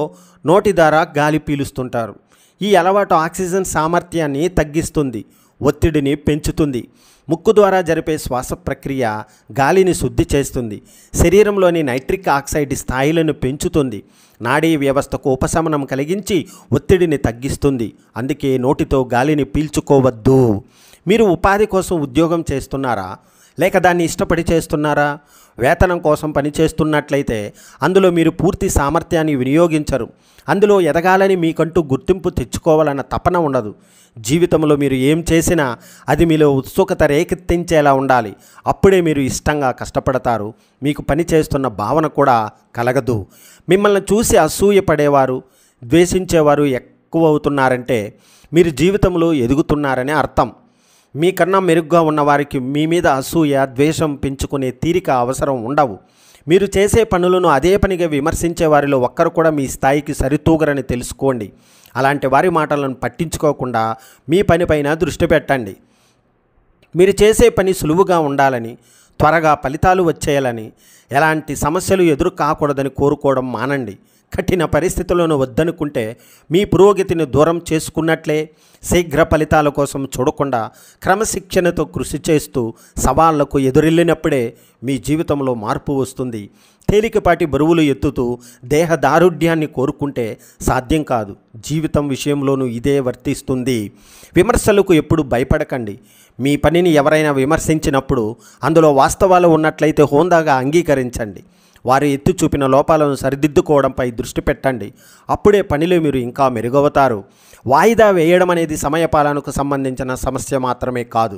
[SPEAKER 1] నోటి ద్వారా గాలి పీలుస్తుంటారు. ఈ అలవాటు ఆక్సిజన్ సామర్థ్యాన్ని తగ్గిస్తుంది, ఒత్తిడిని పెంచుతుంది. ముక్కు ద్వారా జరిపే శ్వాస ప్రక్రియ గాలిని శుద్ధి చేస్తుంది, శరీరంలోని నైట్రిక్ ఆక్సైడ్ స్థాయిలను పెంచుతుంది, నాడీ వ్యవస్థకు ఉపశమనం కలిగించి ఒత్తిడిని తగ్గిస్తుంది. అందుకే నోటితో గాలిని పీల్చుకోవద్దు. మీరు ఉపాధి కోసం ఉద్యోగం చేస్తున్నారా, లేక దాన్ని ఇష్టపడి చేస్తున్నారా? వేతనం కోసం పనిచేస్తున్నట్లయితే అందులో మీరు పూర్తి సామర్థ్యాన్ని వినియోగించరు. అందులో ఎదగాలని మీకంటూ గుర్తింపు తెచ్చుకోవాలన్న తపన ఉండదు. జీవితంలో మీరు ఏం చేసినా అది మీలో ఉత్సుకత రేకెత్తించేలా ఉండాలి. అప్పుడే మీరు ఇష్టంగా కష్టపడతారు. మీకు పని చేస్తున్న భావన కూడా కలగదు. మిమ్మల్ని చూసి అసూయపడేవారు, ద్వేషించేవారు ఎక్కువ అవుతున్నారంటే మీరు జీవితంలో ఎదుగుతున్నారనే అర్థం. మీకన్నా మెరుగ్గా ఉన్నవారికి మీ మీద అసూయ, ద్వేషం పెంచుకునే తీరిక అవసరం ఉండవు. మీరు చేసే పనులను అదే పనిగా విమర్శించే వారిలో ఒక్కరు కూడా మీ స్థాయికి సరితూగరని తెలుసుకోండి. అలాంటి వారి మాటలను పట్టించుకోకుండా మీ పనిపైన దృష్టి పెట్టండి. మీరు చేసే పని సులువుగా ఉండాలని, త్వరగా ఫలితాలు వచ్చేయాలని, ఎలాంటి సమస్యలు ఎదురు కాకూడదని కోరుకోవడం మానండి. కఠిన పరిస్థితులను వద్దనుకుంటే మీ పురోగతిని దూరం చేసుకున్నట్లే. శీఘ్ర ఫలితాల కోసం చూడకుండా క్రమశిక్షణతో కృషి చేస్తూ సవాళ్లకు ఎదురెళ్ళినప్పుడే మీ జీవితంలో మార్పు వస్తుంది. తేలికపాటి బరువులు ఎత్తుతూ దేహ దారుఢ్యాన్ని కోరుకుంటే సాధ్యం కాదు. జీవితం విషయంలోనూ ఇదే వర్తిస్తుంది. విమర్శలకు ఎప్పుడు భయపడకండి. మీ పనిని ఎవరైనా విమర్శించినప్పుడు అందులో వాస్తవాలు ఉన్నట్లయితే హోందాగా అంగీకరించండి. వారు ఎత్తి చూపిన లోపాలను సరిదిద్దుకోవడంపై దృష్టి పెట్టండి. అప్పుడే పనిలో మీరు ఇంకా మెరుగవుతారు. వాయిదా వేయడం అనేది సమయపాలనకు సంబంధించిన సమస్య మాత్రమే కాదు,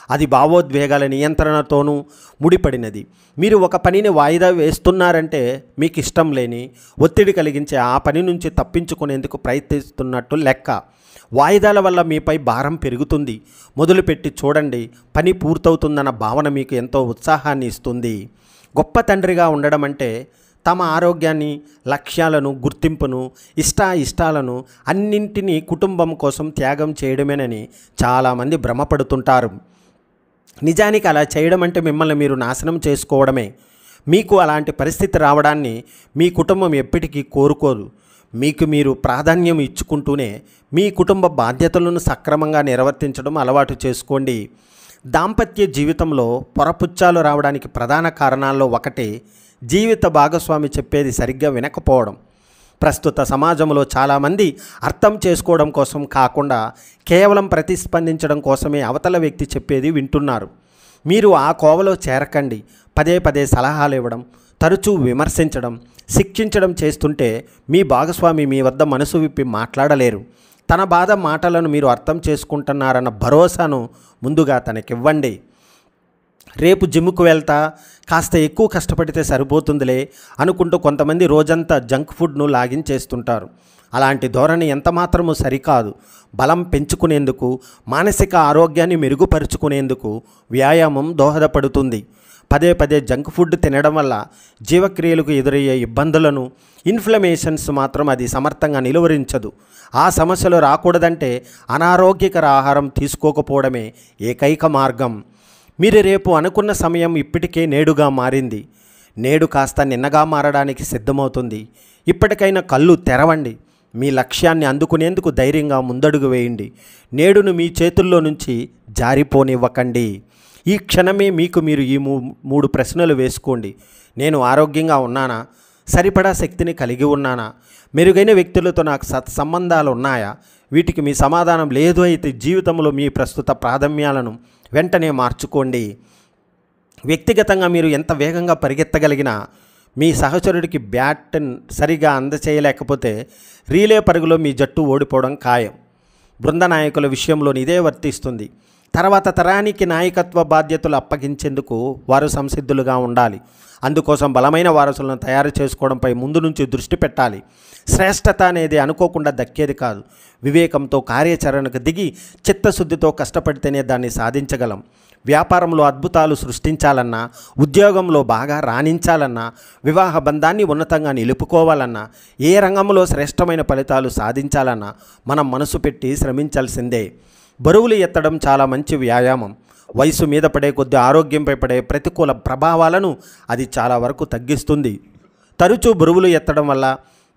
[SPEAKER 1] అది భావోద్వేగాల నియంత్రణతోనూ ముడిపడినది. మీరు ఒక పనిని వాయిదా వేస్తున్నారంటే మీకు ఇష్టం లేని, ఒత్తిడి కలిగించే ఆ పని నుంచి తప్పించుకునేందుకు ప్రయత్నిస్తున్నట్టు లెక్క. వాయిదాల వల్ల మీపై భారం పెరుగుతుంది. మొదలుపెట్టి చూడండి, పని పూర్తవుతుందన్న భావన మీకు ఎంతో ఉత్సాహాన్ని ఇస్తుంది. గొప్ప తండ్రిగా ఉండడం అంటే తమ ఆరోగ్యాన్ని, లక్ష్యాలను, గుర్తింపును, ఇష్టాలను అన్నింటినీ కుటుంబం కోసం త్యాగం చేయడమేనని చాలామంది భ్రమపడుతుంటారు. నిజానికి అలా చేయడం అంటే మిమ్మల్ని మీరు నాశనం చేసుకోవడమే. మీకు అలాంటి పరిస్థితి రావడాన్ని మీ కుటుంబం ఎప్పటికీ కోరుకోదు. మీకు మీరు ప్రాధాన్యం ఇచ్చుకుంటూనే మీ కుటుంబ బాధ్యతలను సక్రమంగా నిర్వర్తించడం అలవాటు చేసుకోండి. దాంపత్య జీవితంలో పొరపుచ్చాలు రావడానికి ప్రధాన కారణాల్లో ఒకటి జీవిత భాగస్వామి చెప్పేది సరిగ్గా వినకపోవడం. ప్రస్తుత సమాజంలో చాలామంది అర్థం చేసుకోవడం కోసం కాకుండా కేవలం ప్రతిస్పందించడం కోసమే అవతల వ్యక్తి చెప్పేది వింటున్నారు. మీరు ఆ కోవలో చేరకండి. పదే పదే సలహాలు ఇవ్వడం, తరచూ విమర్శించడం, శిక్షించడం చేస్తుంటే మీ భాగస్వామి మీ వద్ద మనసు విప్పి మాట్లాడలేరు. తన బాధ మాటలను మీరు అర్థం చేసుకుంటున్నారన్న భరోసాను ముందుగా తనకివ్వండి. రేపు జిమ్కు వెళ్తా, కాస్త ఎక్కువ కష్టపడితే సరిపోతుందిలే అనుకుంటూ కొంతమంది రోజంతా జంక్ ఫుడ్ను లాగించేస్తుంటారు. అలాంటి ధోరణి ఎంతమాత్రమూ సరికాదు. బలం పెంచుకునేందుకు, మానసిక ఆరోగ్యాన్ని మెరుగుపరుచుకునేందుకు వ్యాయామం దోహదపడుతుంది. పదే పదే జంక్ ఫుడ్ తినడం వల్ల జీవక్రియలకు ఎదురయ్యే ఇబ్బందులను, ఇన్ఫ్లమేషన్స్ మాత్రం అది సమర్థంగా నిలువరించదు. ఆ సమస్యలు రాకూడదంటే అనారోగ్యకర ఆహారం తీసుకోకపోవడమే ఏకైక మార్గం. మీరు రేపు అనుకున్న సమయం ఇప్పటికే నేడుగా మారింది. నేడు కాస్త నిన్నగా మారడానికి సిద్ధమవుతుంది. ఇప్పటికైనా కళ్ళు తెరవండి. మీ లక్ష్యాన్ని అందుకునేందుకు ధైర్యంగా ముందడుగు వేయండి. నేడును మీ చేతుల్లో నుంచి జారిపోనివ్వకండి. ఈ క్షణమే మీకు మీరు ఈ 3 ప్రశ్నలు వేసుకోండి. నేను ఆరోగ్యంగా ఉన్నానా? సరిపడా శక్తిని కలిగి ఉన్నానా? మెరుగైన వ్యక్తులతో నాకు సత్సంబంధాలు ఉన్నాయా? వీటికి మీ సమాధానం లేదు అయితే జీవితంలో మీ ప్రస్తుత ప్రాధాన్యాలను వెంటనే మార్చుకోండి. వ్యక్తిగతంగా మీరు ఎంత వేగంగా పరిగెత్తగలిగినా మీ సహచరుడికి బ్యాట్ సరిగా అందచేయలేకపోతే రీలే పరుగులో మీ జట్టు ఓడిపోవడం ఖాయం. బృంద నాయకుల విషయంలోని ఇదే వర్తిస్తుంది. తర్వాత తరానికి నాయకత్వ బాధ్యతలు అప్పగించేందుకు వారు సంసిద్ధులుగా ఉండాలి. అందుకోసం బలమైన వారసులను తయారు చేసుకోవడంపై ముందు నుంచి దృష్టి పెట్టాలి. శ్రేష్టత అనేది అనుకోకుండా దక్కేది కాదు. వివేకంతో కార్యాచరణకు దిగి చిత్తశుద్ధితో కష్టపడితేనే దాన్ని సాధించగలం. వ్యాపారంలో అద్భుతాలు సృష్టించాలన్నా, ఉద్యోగంలో బాగా రాణించాలన్నా, వివాహ బంధాన్ని ఉన్నతంగా నిలుపుకోవాలన్నా, ఏ రంగంలో శ్రేష్టమైన ఫలితాలు సాధించాలన్నా మనం మనసు పెట్టి శ్రమించాల్సిందే. బరువులు ఎత్తడం చాలా మంచి వ్యాయామం. వయసు మీద పడే కొద్ది ఆరోగ్యంపై పడే ప్రతికూల ప్రభావాలను అది చాలా వరకు తగ్గిస్తుంది. తరచూ బరువులు ఎత్తడం వల్ల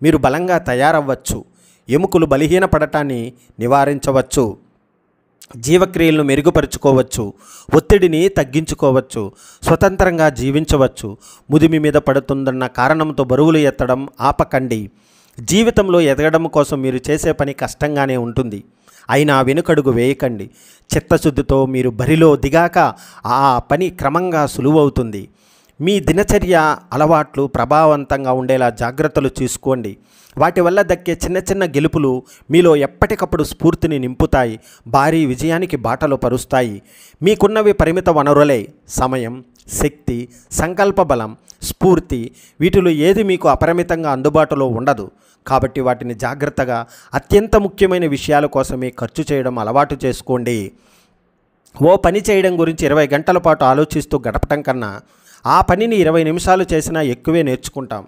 [SPEAKER 1] మీరు బలంగా తయారవ్వచ్చు. ఎముకలు బలహీనపడటాన్ని నివారించవచ్చు. జీవక్రియలను మెరుగుపరుచుకోవచ్చు. ఒత్తిడిని తగ్గించుకోవచ్చు. స్వతంత్రంగా జీవించవచ్చు. ముదిమి మీద పడుతుందన్న కారణంతో బరువులు ఎత్తడం ఆపకండి. జీవితంలో ఎదగడం కోసం మీరు చేసే పని కష్టంగానే ఉంటుంది. అయినా వెనుకడుగు వేయకండి. చిత్తశుద్ధితో మీరు బరిలో దిగాక ఆ పని క్రమంగా సులువవుతుంది. మీ దినచర్య అలవాట్లు ప్రభావవంతంగా ఉండేలా జాగ్రత్తలు తీసుకోండి. వాటి వల్ల దక్కే చిన్న చిన్న గెలుపులు మీలో ఎప్పటికప్పుడు స్ఫూర్తిని నింపుతాయి. భారీ విజయానికి బాటలు పరుస్తాయి. మీకున్నవి పరిమిత వనరులే. సమయం, శక్తి, సంకల్ప బలం, స్ఫూర్తి, వీటిలో ఏది మీకు అపరిమితంగా అందుబాటులో ఉండదు. కాబట్టి వాటిని జాగ్రత్తగా అత్యంత ముఖ్యమైన విషయాల కోసమే ఖర్చు చేయడం అలవాటు చేసుకోండి. ఓ పని చేయడం గురించి 20 గంటల పాటు ఆలోచిస్తూ గడపటం కన్నా ఆ పనిని 20 నిమిషాలు చేసినా ఎక్కువే నేర్చుకుంటాం.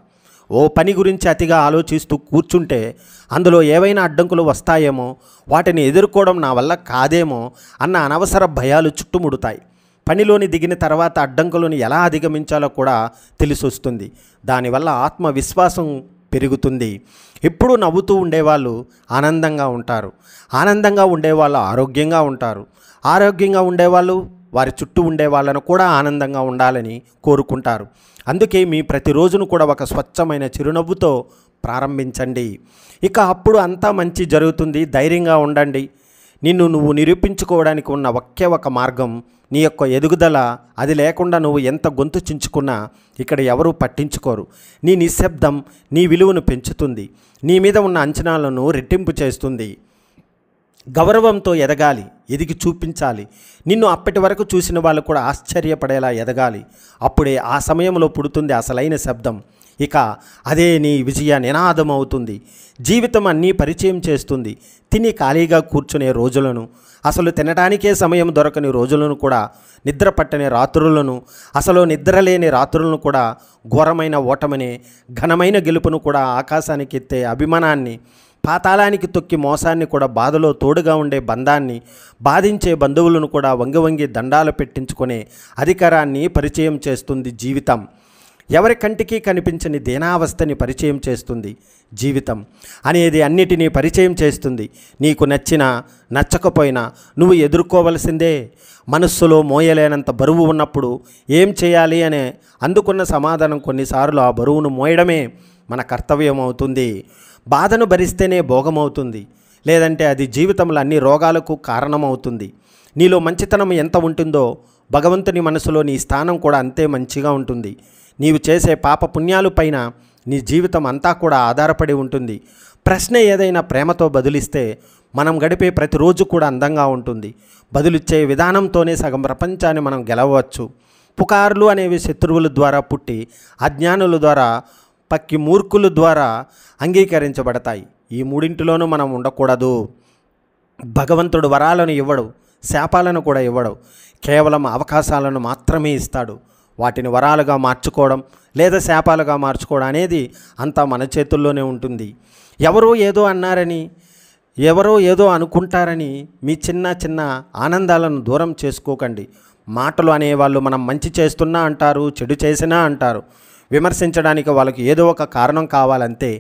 [SPEAKER 1] ఓ పని గురించి అతిగా ఆలోచిస్తూ కూర్చుంటే అందులో ఏవైనా అడ్డంకులు వస్తాయేమో, వాటిని ఎదుర్కోవడం నా వల్ల కాదేమో అన్న అనవసర భయాలు చుట్టుముడతాయి. పనిలోని దిగిన తర్వాత అడ్డంకులను ఎలా అధిగమించాలో కూడా తెలిసొస్తుంది. దానివల్ల ఆత్మవిశ్వాసం పెరుగుతుంది. ఎప్పుడూ నవ్వుతూ ఉండేవాళ్ళు ఆనందంగా ఉంటారు. ఆనందంగా ఉండేవాళ్ళు ఆరోగ్యంగా ఉంటారు. ఆరోగ్యంగా ఉండేవాళ్ళు వారి చుట్టూ ఉండే వాళ్ళను కూడా ఆనందంగా ఉండాలని కోరుకుంటారు. అందుకే మీ ప్రతిరోజును కూడా ఒక స్వచ్ఛమైన చిరునవ్వుతో ప్రారంభించండి. ఇక అప్పుడు అంతా మంచి జరుగుతుంది. ధైర్యంగా ఉండండి. నిన్ను నువ్వు నిరూపించుకోవడానికి ఉన్న ఒకే ఒక మార్గం నీ యొక్క ఎదుగుదల. అది లేకుండా నువ్వు ఎంత గొంతు చించుకున్నా ఇక్కడ ఎవరూ పట్టించుకోరు. నీ నిశ్శబ్దం నీ విలువను పెంచుతుంది. నీ మీద ఉన్న అంచనాలను రెట్టింపు చేస్తుంది. గౌరవంతో ఎదగాలి, ఎదిగి చూపించాలి. నిన్ను అప్పటి వరకు చూసిన వాళ్ళు కూడా ఆశ్చర్యపడేలా ఎదగాలి. అప్పుడే ఆ సమయంలో పుడుతుంది అసలైన శబ్దం. ఇక అదే నీ విజయ నినాదం అవుతుంది. జీవితం అన్నీ పరిచయం చేస్తుంది. తిని ఖాళీగా కూర్చునే రోజులను, అసలు తినడానికే సమయం దొరకని రోజులను కూడా, నిద్ర పట్టని రాత్రులను, అసలు నిద్రలేని రాత్రులను కూడా, ఘోరమైన ఓటమనే ఘనమైన గెలుపును కూడా, ఆకాశానికి ఎత్తే అభిమానాన్ని, పాతాళానికి తొక్కి మోసాన్ని కూడా, బాధలో తోడుగా ఉండే బంధాన్ని, బాధించే బంధువులను కూడా వంగి వంగి దండాలు పెట్టించుకునే అధికారాన్ని పరిచయం చేస్తుంది జీవితం. ఎవరి కంటికి కనిపించని దీనావస్థని పరిచయం చేస్తుంది జీవితం అనేది. అన్నిటినీ పరిచయం చేస్తుంది. నీకు నచ్చినా నచ్చకపోయినా నువ్వు ఎదుర్కోవలసిందే. మనస్సులో మోయలేనంత బరువు ఉన్నప్పుడు ఏం చేయాలి అనే అందుకున్న సమాధానం కొన్నిసార్లు ఆ బరువును మోయడమే మన కర్తవ్యం అవుతుంది. బాధను భరిస్తేనే భోగమవుతుంది. లేదంటే అది జీవితంలో అన్ని రోగాలకు కారణమవుతుంది. నీలో మంచితనం ఎంత ఉంటుందో భగవంతుని మనసులో నీ స్థానం కూడా అంతే మంచిగా ఉంటుంది. నీవు చేసే పాప పుణ్యాలు పైన నీ జీవితం అంతా కూడా ఆధారపడి ఉంటుంది. ప్రశ్న ఏదైనా ప్రేమతో బదులిస్తే మనం గడిపే ప్రతిరోజు కూడా అందంగా ఉంటుంది. బదులిచ్చే విధానంతోనే సగం ప్రపంచాన్ని మనం గెలవచ్చు. పుకార్లు అనేవి శత్రువుల ద్వారా పుట్టి అజ్ఞానుల ద్వారా పక్కి మూర్ఖుల ద్వారా అంగీకరించబడతాయి. ఈ మూడింటిలోనూ మనం ఉండకూడదు. భగవంతుడు వరాలను ఇవ్వడు, శాపాలను కూడా ఇవ్వడు. కేవలం అవకాశాలను మాత్రమే ఇస్తాడు. వాటిని వరాలుగా మార్చుకోవడం లేదా శాపాలుగా మార్చుకోవడం అనేది అంతా మన చేతుల్లోనే ఉంటుంది. ఎవరో ఏదో అన్నారని, ఎవరో ఏదో అనుకుంటారని మీ చిన్న చిన్న ఆనందాలను దూరం చేసుకోకండి. మాటలు అనేవాళ్ళు మనం మంచి చేస్తున్నా అంటారు, చెడు చేసినా అంటారు. విమర్శించడానికి వాళ్ళకి ఏదో ఒక కారణం కావాలంతే.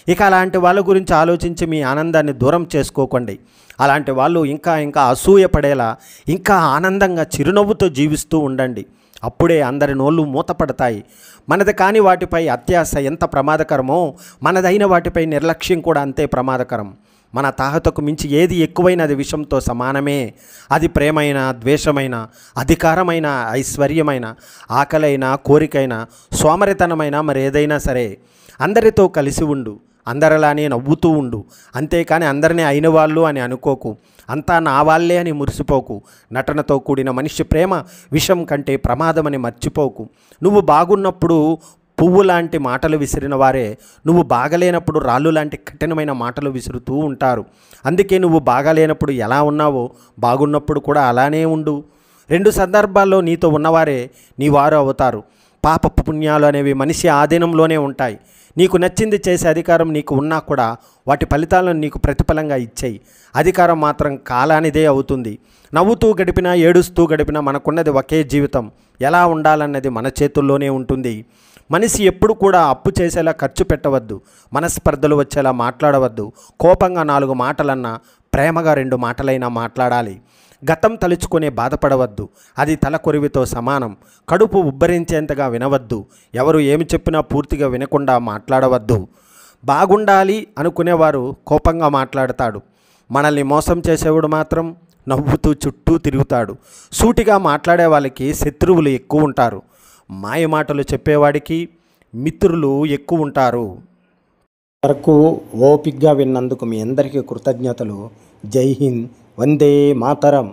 [SPEAKER 1] ఇక అలాంటి వాళ్ళ గురించి ఆలోచించి మీ ఆనందాన్ని దూరం చేసుకోకండి. అలాంటి వాళ్ళు ఇంకా ఇంకా అసూయపడేలా ఇంకా ఆనందంగా చిరునవ్వుతో జీవిస్తూ ఉండండి. అప్పుడే అందరి నోళ్ళు మూతపడతాయి. మనది కాని వాటిపై అత్యాశ ఎంత ప్రమాదకరమో మనదైన వాటిపై నిర్లక్ష్యం కూడా అంతే ప్రమాదకరం. మన తాహతకు మించి ఏది ఎక్కువైన అది విషంతో సమానమే. అది ప్రేమైన, ద్వేషమైన, అధికారమైన, ఐశ్వర్యమైన, ఆకలైన, కోరికైన, సోమరితనమైన మరేదైనా సరే. అందరితో కలిసి ఉండు, అందరిలానే నవ్వుతూ ఉండు. అంతేకాని అందరినీ అయిన వాళ్ళు అని అనుకోకు. అంతా నా వాళ్ళే అని మురిసిపోకు. నటనతో కూడిన మనిషి ప్రేమ విషం కంటే ప్రమాదమని మర్చిపోకు. నువ్వు బాగున్నప్పుడు పువ్వు లాంటి మాటలు విసిరిన వారే నువ్వు బాగలేనప్పుడు రాళ్ళు లాంటి కఠినమైన మాటలు విసురుతూ ఉంటారు. అందుకే నువ్వు బాగాలేనప్పుడు ఎలా ఉన్నావో బాగున్నప్పుడు కూడా అలానే ఉండు. రెండు సందర్భాల్లో నీతో ఉన్నవారే నీ వారు అవుతారు. పాప పుణ్యాలు అనేవి మనిషి ఆధీనంలోనే ఉంటాయి. నీకు నచ్చింది చేసే అధికారం నీకు ఉన్నా కూడా వాటి ఫలితాలను నీకు ప్రతిఫలంగా ఇచ్చేయి. అధికారం మాత్రం కాలానిదే అవుతుంది. నవ్వుతూ గడిపినా ఏడుస్తూ గడిపినా మనకున్నది ఒకే జీవితం. ఎలా ఉండాలన్నది మన చేతుల్లోనే ఉంటుంది. మనిషి ఎప్పుడు కూడా అప్పు చేసేలా ఖర్చు పెట్టవద్దు. మనస్పర్ధలు వచ్చేలా మాట్లాడవద్దు. కోపంగా 4 మాటలన్నా ప్రేమగా 2 మాటలైనా మాట్లాడాలి. గతం తలుచుకునే బాధపడవద్దు. అది తలకొరివితో సమానం. కడుపు ఉబ్బరించేంతగా వినవద్దు. ఎవరు ఏమి చెప్పినా పూర్తిగా వినకుండా మాట్లాడవద్దు. బాగుండాలి అనుకునేవారు కోపంగా మాట్లాడతాడు. మనల్ని మోసం చేసేవాడు మాత్రం నవ్వుతూ చుట్టూ తిరుగుతాడు. సూటిగా మాట్లాడే వాళ్ళకి శత్రువులు ఎక్కువ ఉంటారు. మాయ మాటలు చెప్పేవాడికి మిత్రులు ఎక్కువ ఉంటారు. వరకు ఓపిగ్గా విన్నందుకు మీ అందరికీ కృతజ్ఞతలు. జై హింద్. వందే మాతరం.